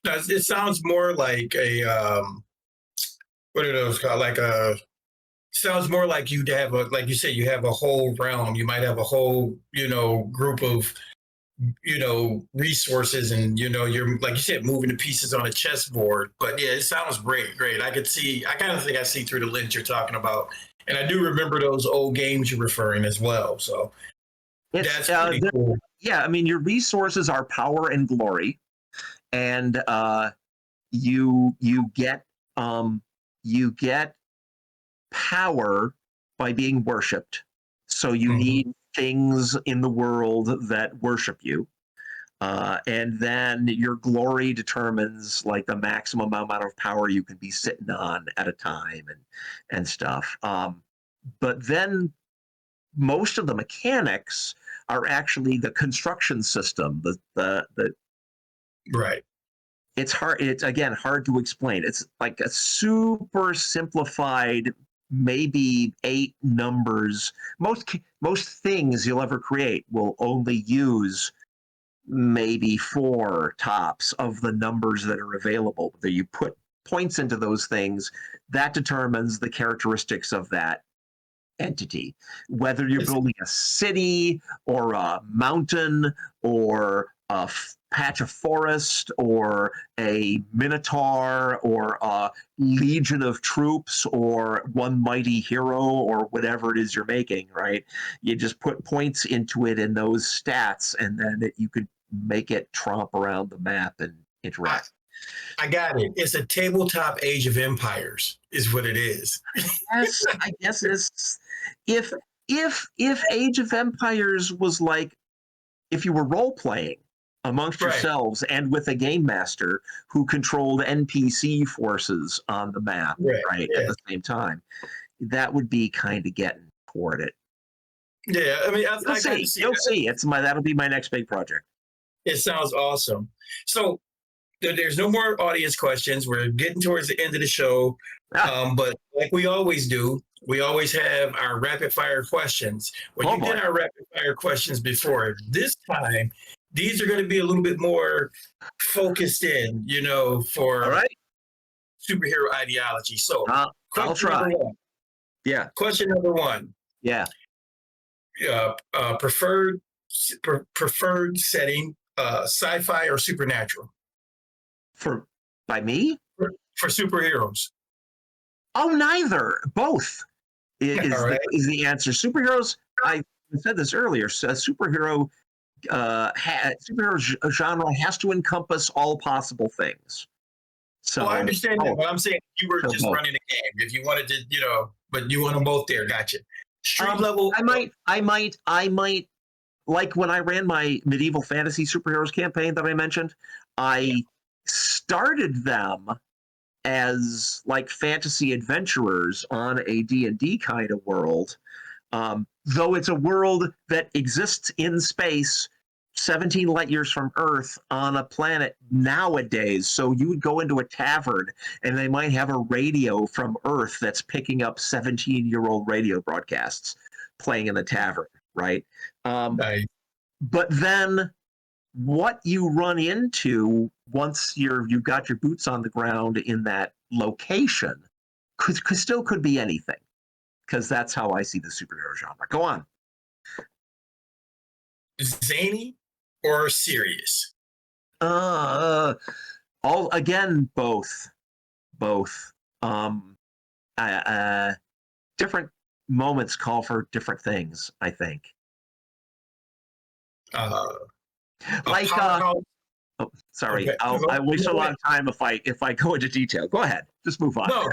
It sounds more like a what are those called? Sounds more like you'd have like you said, you have a whole realm. You might have a whole, group of, resources, and you're, like you said, moving the pieces on a chessboard. But yeah, it sounds great. I kind of think I see through the lens you're talking about, and I do remember those old games you're referring as well. So that's pretty cool. Yeah, I mean, your resources are power and glory, and you get power by being worshipped. So you need things in the world that worship you. And then your glory determines like the maximum amount of power you can be sitting on at a time and stuff. But then most of the mechanics are actually the construction system. The right. It's hard. It's again hard to explain. It's like a super simplified, maybe 8 numbers. Most things you'll ever create will only use maybe 4 tops of the numbers that are available. That you put points into those things, that determines the characteristics of that entity. Whether you're building a city or a mountain or a patch of forest or a minotaur or a legion of troops or one mighty hero or whatever it is you're making, right? You just put points into it in those stats, and then you could make it tromp around the map and interact. I got it. It's a tabletop Age of Empires, is what it is. Yes, I guess it's if Age of Empires was like if you were role playing amongst yourselves and with a game master who controlled NPC forces on the map, right at the same time, that would be kind of getting toward it. Yeah, I mean, you'll see. That'll be my next big project. It sounds awesome. So there's no more audience questions. We're getting towards the end of the show, but like we always do, we always have our rapid fire questions. Well, you did our rapid fire questions before. This time, these are going to be a little bit more focused in, for superhero ideology. So, I'll try. Number 1. Yeah. Question number 1. Yeah. Preferred setting, sci-fi or supernatural? By me? For superheroes. Oh, neither. Both is the answer. Superheroes. I said this earlier. Superhero genre has to encompass all possible things. So I understand that, but I'm saying you were just running a game. If you wanted to, but you want them both there. Gotcha. Street level. I might. Like when I ran my medieval fantasy superheroes campaign that I mentioned, I started them as like fantasy adventurers on a D&D kind of world, though it's a world that exists in space 17 light years from Earth on a planet nowadays. So you would go into a tavern and they might have a radio from Earth that's picking up 17-year-old radio broadcasts playing in the tavern, right? Nice. But then what you run into once you've got your boots on the ground in that location could be anything, because that's how I see the superhero genre. Go on. Zany or serious? All again, both. Um, Different moments call for different things, I think. Uh, Like, powerhouse. sorry, Okay. I waste a lot of time if I go into detail. Go ahead, just move on. No,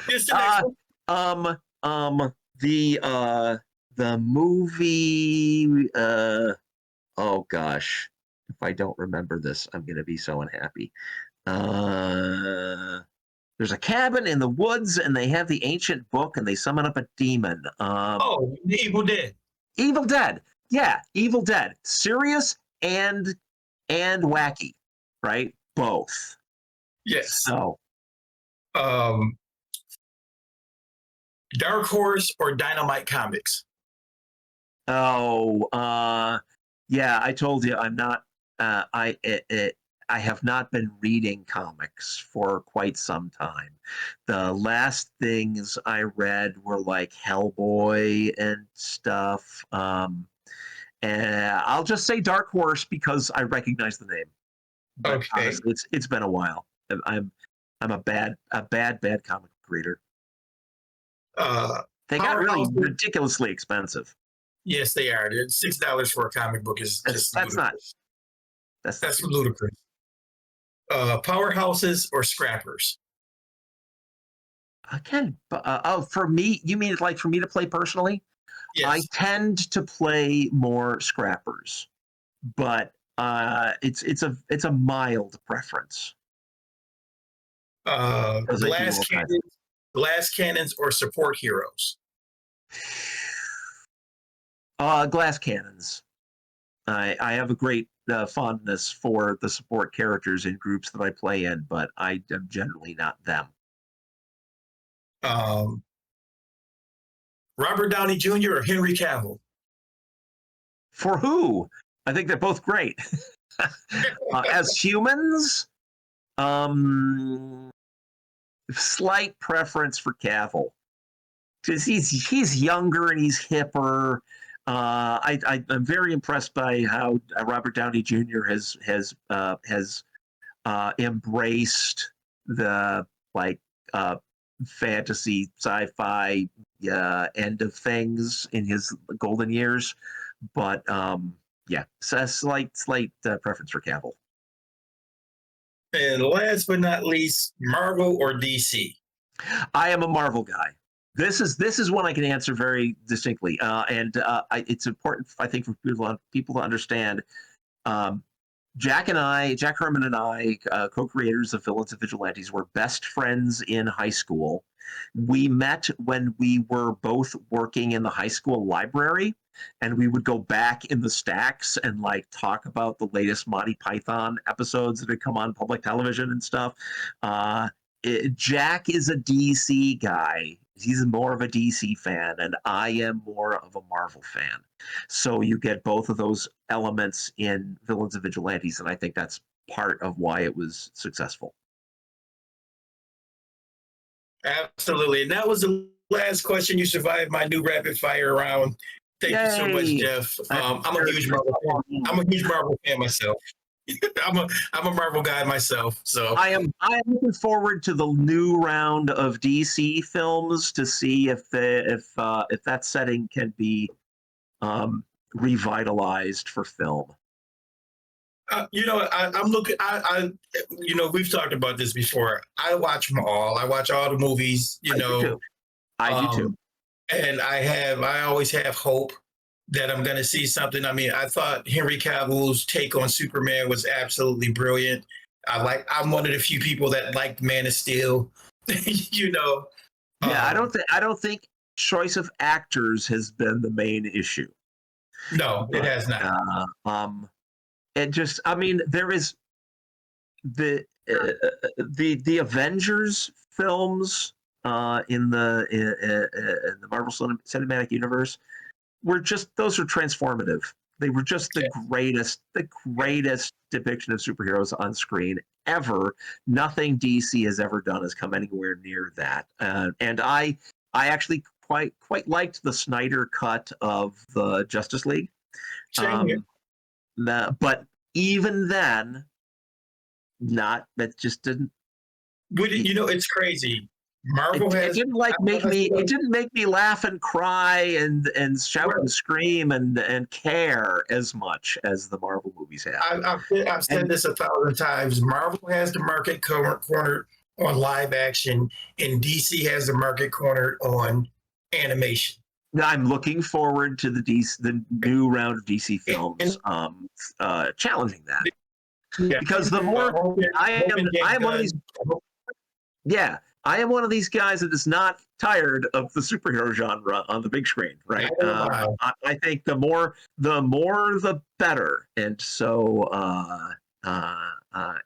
it's the next one. The movie. Oh gosh, if I don't remember this, I'm gonna be so unhappy. There's a cabin in the woods, and they have the ancient book, and they summon up a demon. The Evil Dead. Evil Dead. Yeah, Evil Dead. Serious and wacky, right? Both. Yes. So, Dark Horse or Dynamite Comics? yeah, I told you I'm not. I have not been reading comics for quite some time. The last things I read were like Hellboy and stuff. And I'll just say Dark Horse because I recognize the name. But Okay. honestly, it's been a while. I'm a bad comic book reader. They got really ridiculously expensive. Yes, they are. $6 for a comic book is just ludicrous. That's ludicrous. Powerhouses or scrappers? Again, for me, you mean like for me to play personally? Yes. I tend to play more scrappers, but it's a mild preference. Glass cannons or support heroes? Glass cannons. I have a great fondness for the support characters in groups that I play in, but I am generally not them. Robert Downey Jr. or Henry Cavill? For who? I think they're both great. As humans, slight preference for Cavill because he's younger and he's hipper. I'm very impressed by how Robert Downey Jr. has embraced the fantasy sci-fi end of things in his golden years, but yeah, so a slight preference for Cavill. And last but not least, Marvel or DC? I am a Marvel guy. This is one I can answer very distinctly, and it's important, I think, for people to understand. Jack Herman and I, co-creators of Villains and Vigilantes, were best friends in high school. We met when we were both working in the high school library, and we would go back in the stacks and talk about the latest Monty Python episodes that had come on public television and stuff. Jack is a DC guy. He's more of a DC fan, and I am more of a Marvel fan. So you get both of those elements in Villains and Vigilantes, and I think that's part of why it was successful. Absolutely. And that was the last question. You survived my new rapid fire round. Thank you so much, Jeff. I'm a huge Marvel fan. I'm a huge Marvel fan myself. I'm a Marvel guy myself. So I am looking forward to the new round of DC films to see if that setting can be revitalized for film. I'm looking. We've talked about this before. I watch them all. I watch all the movies. I do too. And I always have hope that I'm going to see something. I mean, I thought Henry Cavill's take on Superman was absolutely brilliant. I'm one of the few people that liked Man of Steel. Yeah, I don't think choice of actors has been the main issue. No, it has not. It just, I mean, there is the Avengers films in the Marvel Cinematic Universe those are transformative. They were just the greatest depiction of superheroes on screen ever. Nothing DC has ever done has come anywhere near that. And I actually quite liked the Snyder cut of the Justice League. But even then, that just didn't. It's crazy. Marvel it didn't make me laugh and cry and shout and scream and care as much as the Marvel movies have. I've said this 1,000 times. Marvel has the market cornered on live action, and DC has the market cornered on animation. I'm looking forward to the new round of DC films challenging that. Yeah. Because the more I am one of these. Yeah, I am one of these guys that is not tired of the superhero genre on the big screen, right? I think the more the better, and so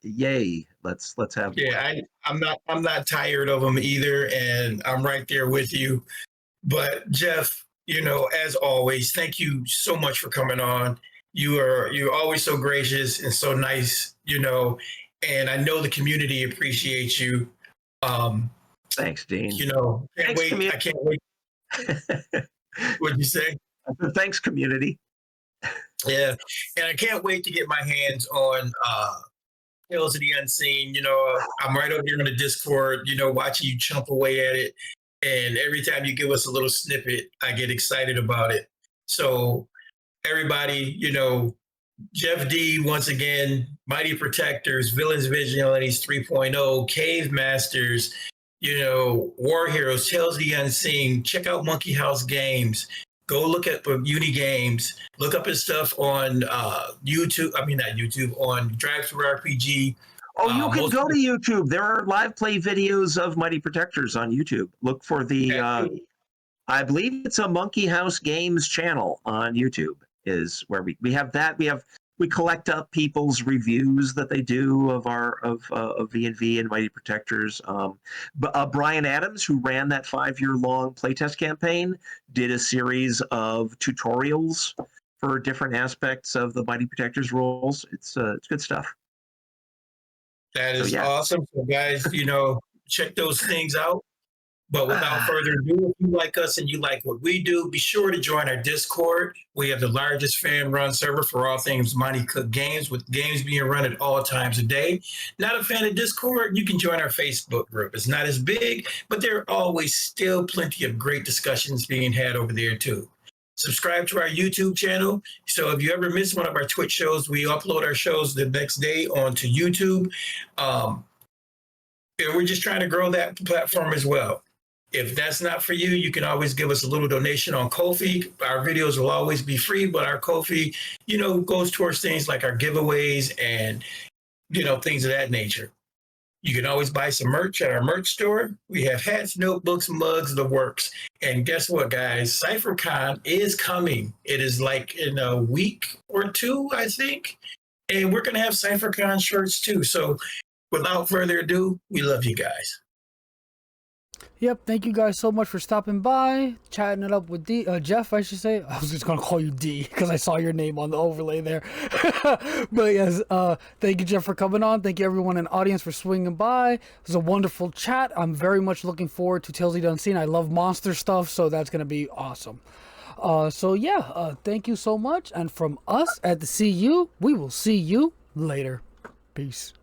yay! Let's have. Yeah, I'm not tired of them either, and I'm right there with you. But Jeff, as always, thank you so much for coming on. You're always so gracious and so nice, and I know the community appreciates you. Thanks, Dean. I can't wait. What'd you say? Thanks, community. Yeah, and I can't wait to get my hands on Tales of the Unseen. I'm right over here on the Discord, watching you chomp away at it. And every time you give us a little snippet, I get excited about it. So everybody, Jeff Dee, once again, Mighty Protectors, Villains Vigilantes 3.0, Cave Masters, War Heroes, Tales of the Unseen. Check out Monkey House Games. Go look at Uni Games. Look up his stuff on YouTube. I mean, not YouTube, on Drive-Thru RPG. Oh, you can go to YouTube. There are live play videos of Mighty Protectors on YouTube. Look for the, I believe it's a Monkey House Games channel on YouTube is where we have that. We collect up people's reviews that they do of V&V and Mighty Protectors. Brian Adams, who ran that 5-year-long playtest campaign, did a series of tutorials for different aspects of the Mighty Protectors rules. It's good stuff. That is awesome. So guys, check those things out. But without further ado, if you like us and you like what we do, be sure to join our Discord. We have the largest fan-run server for all things Monty Cook games, with games being run at all times a day. Not a fan of Discord? You can join our Facebook group. It's not as big, but there are always still plenty of great discussions being had over there too. Subscribe to our YouTube channel. So if you ever miss one of our Twitch shows, we upload our shows the next day onto YouTube. And we're just trying to grow that platform as well. If that's not for you, you can always give us a little donation on Ko-fi. Our videos will always be free, but our Ko-fi, goes towards things like our giveaways and, things of that nature. You can always buy some merch at our merch store. We have hats, notebooks, mugs, the works. And guess what, guys? CypherCon is coming. It is like in a week or two, I think. And we're going to have CypherCon shirts too. So without further ado, we love you guys. Yep, thank you guys so much for stopping by, chatting it up with Jeff, I should say. I was just going to call you D because I saw your name on the overlay there. But yes, thank you, Jeff, for coming on. Thank you, everyone in the audience, for swinging by. It was a wonderful chat. I'm very much looking forward to Tales of the Unseen. I love monster stuff, so that's going to be awesome. Thank you so much. And from us at the CU, we will see you later. Peace.